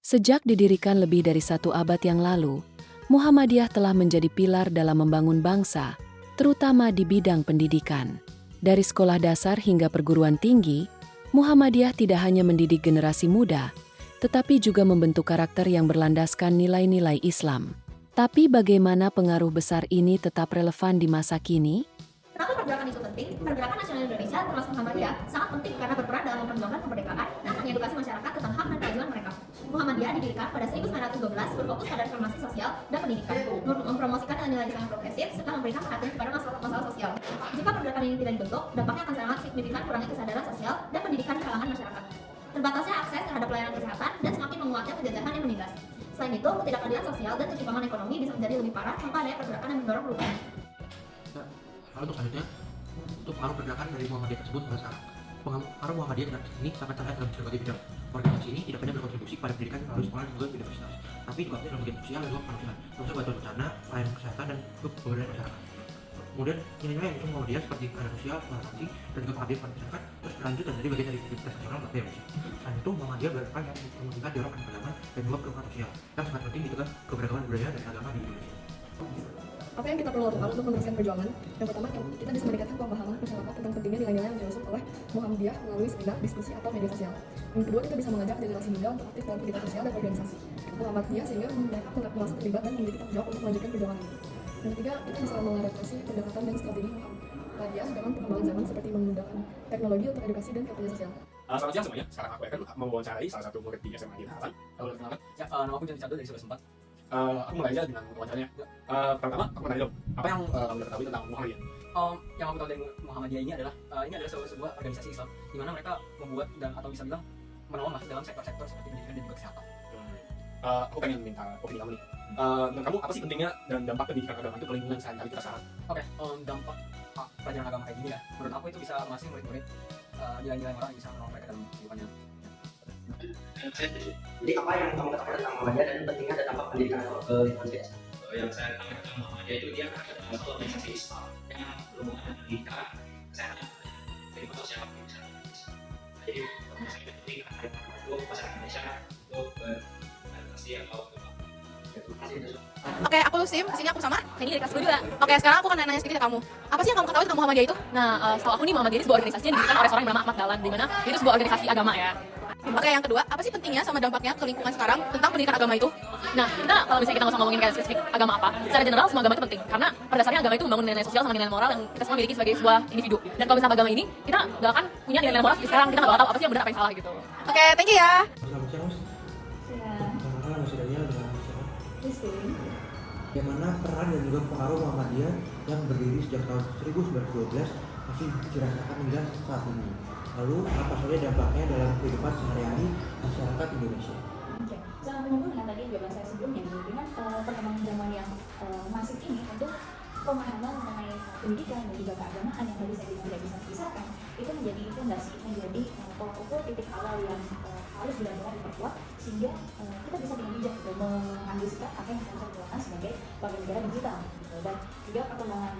Sejak didirikan lebih dari 1 abad yang lalu, Muhammadiyah telah menjadi pilar dalam membangun bangsa, terutama di bidang pendidikan. Dari sekolah dasar hingga perguruan tinggi, Muhammadiyah tidak hanya mendidik generasi muda, tetapi juga membentuk karakter yang berlandaskan nilai-nilai Islam. Tapi bagaimana pengaruh besar ini tetap relevan di masa kini? Kenapa pergerakan itu penting? Pergerakan nasional Indonesia termasuk Muhammadiyah sangat penting karena berperan dalam memperjuangkan kemerdekaan dan mengedukasi masyarakat tentang hak dan kewajiban mereka. Muhammadiyah didirikan pada 1912 berfokus pada reformasi sosial dan pendidikan, mempromosikan nilai Islam yang progresif serta memberikan perhatian kepada masalah sosial. Jika pergerakan ini tidak dibentuk, dampaknya akan sangat signifikan kurangnya kesadaran sosial dan pendidikan di kalangan masyarakat. Terbatasnya akses terhadap pelayanan kesehatan dan semakin menguatnya penjajahan yang menindas. Selain itu, ketidakadilan sosial dan ketimpangan ekonomi bisa menjadi lebih parah tanpa adanya pergerakan yang mendorong perubahan. Lalu untuk selanjutnya, untuk pengaruh pergerakan dari Muhammadiyah tersebut pada sekarang. Pengaruh Muhammadiyah ini sangat dalam berbagai bidang. Organisasi ini tidak hanya berkontribusi pada pendidikan melalui sekolah dan juga universitas, tapi juga dalam bagian sosial dan juga kemanusiaan, termasuk bantuan bencana, pelayanan kesehatan dan pemberdayaan masyarakat. Kemudian nilai-nilai yang didukung Muhammadiyah seperti keadilan sosial, toleransi, dan juga pengabdian pada masyarakat terus berlanjut dan menjadi bagian dari identitas nasional bangsa Indonesia. Selain itu, Muhammadiyah berperan yang memungkinkan dorongan agama dan juga kerukunan sosial yang sangat penting di tengah keberagaman budaya dan agama di Indonesia. Apa yang kita perlu lakukan untuk meneruskan perjuangan? Yang pertama, kita bisa meningkatkan pemahaman masyarakat tentang pentingnya nilai-nilai yang diusung oleh Muhammadiyah melalui seminar, diskusi, atau media sosial. Yang kedua, kita bisa mengajak generasi muda untuk aktif dalam pendidikan sosial dan organisasi Muhammadiyah sehingga mereka merasa terlibat dan memiliki tanggung jawab untuk melanjutkan perjuangan ini. Yang ketiga, kita bisa mengadaptasi pendekatan dan strategi Muhammadiyah dengan perkembangan zaman seperti menggunakan teknologi untuk edukasi dan kampanye sosial. Selamat siang semuanya, sekarang aku akan mewawancarai salah satu murid di SMA Gina Harapan. Halo, perkenalkan. Ya, nama aku John Chandra dari 11 Aku mulai aja dengan wawancaranya. Pertama, aku mau nanya dong, apa yang kamu ketahui tentang Muhammadiyah? Yang aku tahu dari Muhammadiyah ini adalah sebuah organisasi Islam di mana mereka membuat dan atau bisa bilang menolong masuk dalam sektor-sektor seperti pendidikan dan juga kesehatan. Aku pengen minta opini kamu nih. Menurut kamu apa sih pentingnya dan dampak pendidikan agama itu ke lingkungan sehari-hari kita sekarang? Oke, dampak pelajaran agama kayak gini ya, menurut aku itu bisa mengasih murid-murid nilai-nilai moral yang bisa menolong mereka dalam kehidupannya. Jadi apa yang kamu ketahui tentang Muhammadiyah dan pentingnya dan dampak pendidikan ke lingkungan kita? Yang saya ketahui tentang Muhammadiyah itu dia adalah satu organisasi Islam yang berhubungan dengan pendidikan, kesehatan, kehidupan sosial Indonesia. Jadi organisasi ini penting untuk masyarakat Indonesia untuk beradaptasi atau Oke, aku Sim, di sini aku sama. Ini dari kelas 2 juga. Oke, sekarang aku akan nanya sedikit ke kamu. Apa sih yang kamu ketahui tentang Muhammadiyah itu? Nah, setahu aku nih Muhammadiyah ini sebuah organisasi yang didirikan oleh seorang yang bernama Ahmad Dahlan, di mana itu sebuah organisasi agama ya. Oke, yang kedua, apa sih pentingnya sama dampaknya ke lingkungan sekarang tentang pendidikan agama itu? Nah, kalau misalnya kita nggak usah ngomongin kayak spesifik agama apa, secara general semua agama itu penting karena pada dasarnya agama itu membangun nilai-nilai sosial sama nilai moral yang kita semua miliki sebagai sebuah individu. Dan kalau misalnya agama ini, kita nggak akan punya nilai-nilai moral seperti sekarang, kita nggak bakal tahu apa sih yang benar apa yang salah gitu. Oke, thank you ya. Selamat siang, Mas. Perkenalkan nama saudara dengan siapa? Bagaimana peran dan juga pengaruh Muhammadiyah yang berdiri sejak tahun 1912 masih dirasakan hingga saat ini? Lalu apa saja dampaknya dalam kehidupan sehari-hari masyarakat Indonesia? Oke, sangat menyambung dengan tadi jawaban saya sebelumnya dengan perkembangan zaman yang masif ini, tentu pemahaman mengenai pendidikan dan juga keagamaan yang tadi saya bilang tidak bisa dipisahkan itu menjadi fondasi, menjadi tolak ukur titik awal yang harus benar-benar diperkuat sehingga kita bisa dengan bijak gitu, mengambil sikap apa yang harus kita lakukan sebagai warga negara digital gitu. Dan juga perkembangan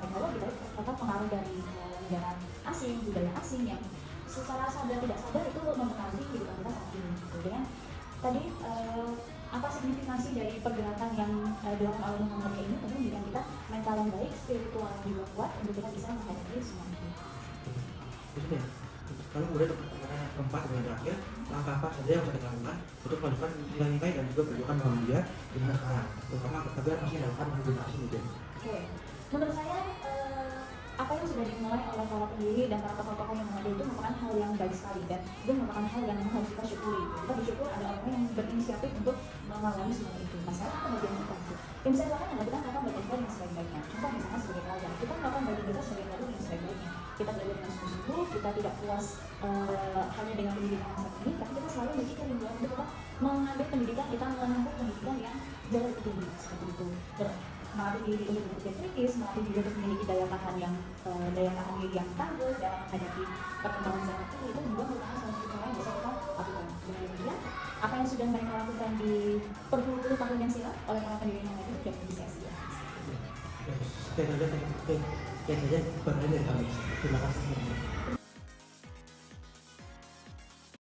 teknologi tadi ternyata pengaruh dari negara asing, budaya asing yang secara sadar tidak sadar itu mempengaruhi kehidupan kita saat ini gitu. Dengan tadi apa signifikansi dari pergerakan yang dilakukan oleh Muhammadiyah ini tentu memberikan kita mental yang baik, spiritual yang juga kuat untuk kita bisa menghadapi semua itu. Maksudnya, lalu kemudian pertanyaan keempat dan terakhir, langkah apa saja yang bisa kita lakukan untuk melanjutkan nilai-nilai dan juga perjuangan Muhammadiyah di masa sekarang, terutama agar masih melakukan generasi muda. Oke, menurut saya apa yang sudah dimulai oleh para pendiri dan para tokoh-tokoh yang ada itu merupakan hal yang baik sekali dan itu merupakan hal yang harus kita syukuri. Kita bersyukur ada orang yang berinisiatif untuk mengalami semua itu. Nah sekarang kemudian kita itu yang bisa dilakukan adalah kita melakukan bagian kita yang sebaik-baiknya. Contoh misalnya sebagai pelajar, kita melakukan bagian kita sebagai pelajar yang sebaik-baiknya. Kita belajar dengan sungguh-sungguh, kita tidak puas hanya dengan pendidikan yang saat ini, tapi kita selalu memikirkan lingkungan untuk kita mengambil pendidikan, kita menempuh pendidikan yang jauh lebih tinggi seperti itu. Melatih diri untuk berpikir kritis, melatih diri untuk memiliki daya tahan diri yang tangguh dalam menghadapi perkembangan zaman itu juga merupakan salah satu hal yang bisa kita lakukan. Kemudian apa yang sudah mereka lakukan di berpuluh-puluh tahun yang silam oleh para pendiri yang itu tidak bisa sia-sia. Sekian saja pertanyaan dari kami. Terima kasih.